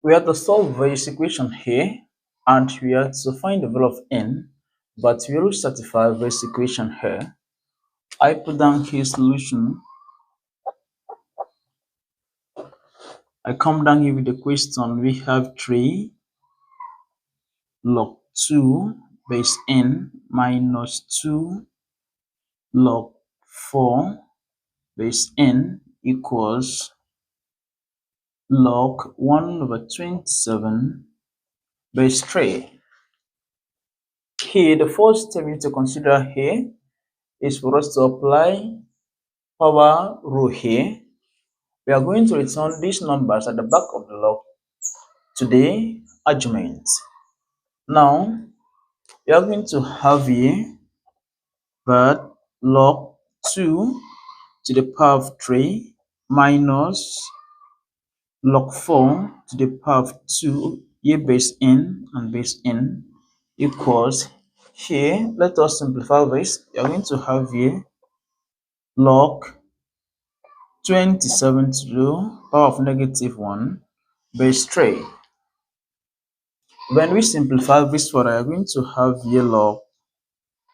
We have to solve this equation here, and we have to find the value of n, but we will satisfy this equation here. I put down here solution. I come down here with the question. We have 3 log 2 base n minus 2 log 4 base n equals log 1 over 27 base 3. Here, the first step we need to consider here is for us to apply power rule here. We are going to return these numbers at the back of the log to the argument. Now, we are going to have here that log 2 to the power of 3 minus log 4 to the power of 2 here base n and base n equals here. Let us simplify this. We are going to have here log 27 to the power of negative 1 base 3. When we simplify this further, we are going to have here log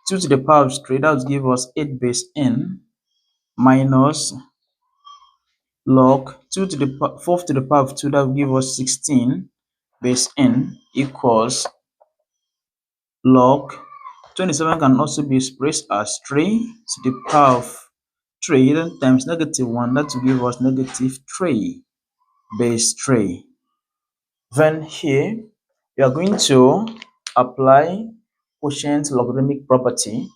2 to the power of 3, that will give us 8 base n minus log 2 to the 4 to the power of 2, that will give us 16 base n equals log 27 can also be expressed as 3 to the power of 3 then times negative 1, that will give us negative 3 base 3. Then here we are going to apply quotient logarithmic property,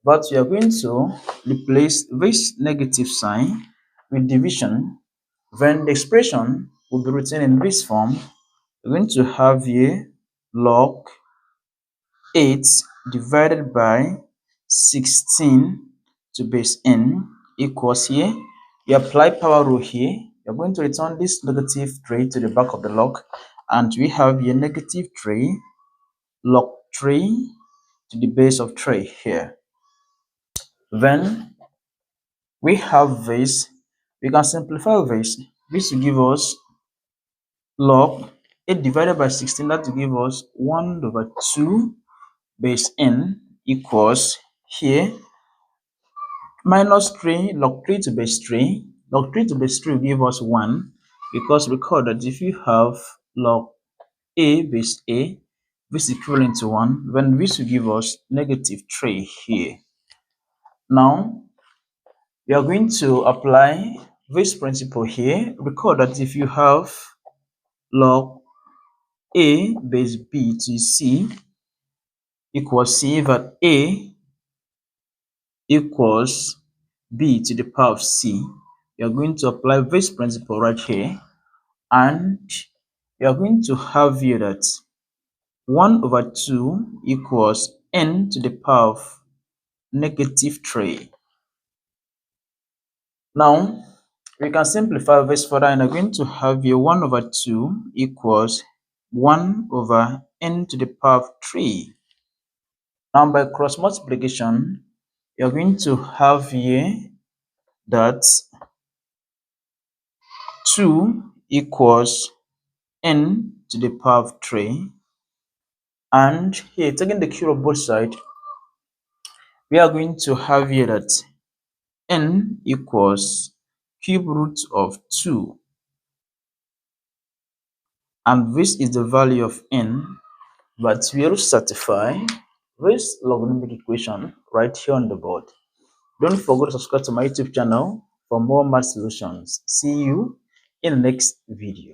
but we are going to replace this negative sign with division. Then the expression will be written in this form. We're going to have here log 8 divided by 16 to base n equals here. We apply power rule here. We're going to return this negative 3 to the back of the log, and we have here negative 3 log 3 to the base of 3 here. Then we have this. We can simplify this. This will give us log 8 divided by 16, that will give us 1 over 2 base n equals here minus 3 log 3 to base 3. Log 3 to base 3 will give us 1, because recall that if you have log a base a, this is equivalent to 1, then this will give us negative 3 here. Now, we are going to apply this principle here. Recall that if you have log a base b to c equals c, that a equals b to the power of c, we are going to apply this principle right here, and we are going to have here that 1 over 2 equals n to the power of negative 3. Now, we can simplify this further, and we're going to have here 1 over 2 equals 1 over n to the power of 3. Now, by cross multiplication, you're going to have here that 2 equals n to the power of 3, and here taking the cube of both sides, we are going to have here that n equals cube root of 2, and this is the value of n, but we will certify this logarithmic equation right here on the board. Don't forget to subscribe to my YouTube channel for more math solutions. See you in the next video.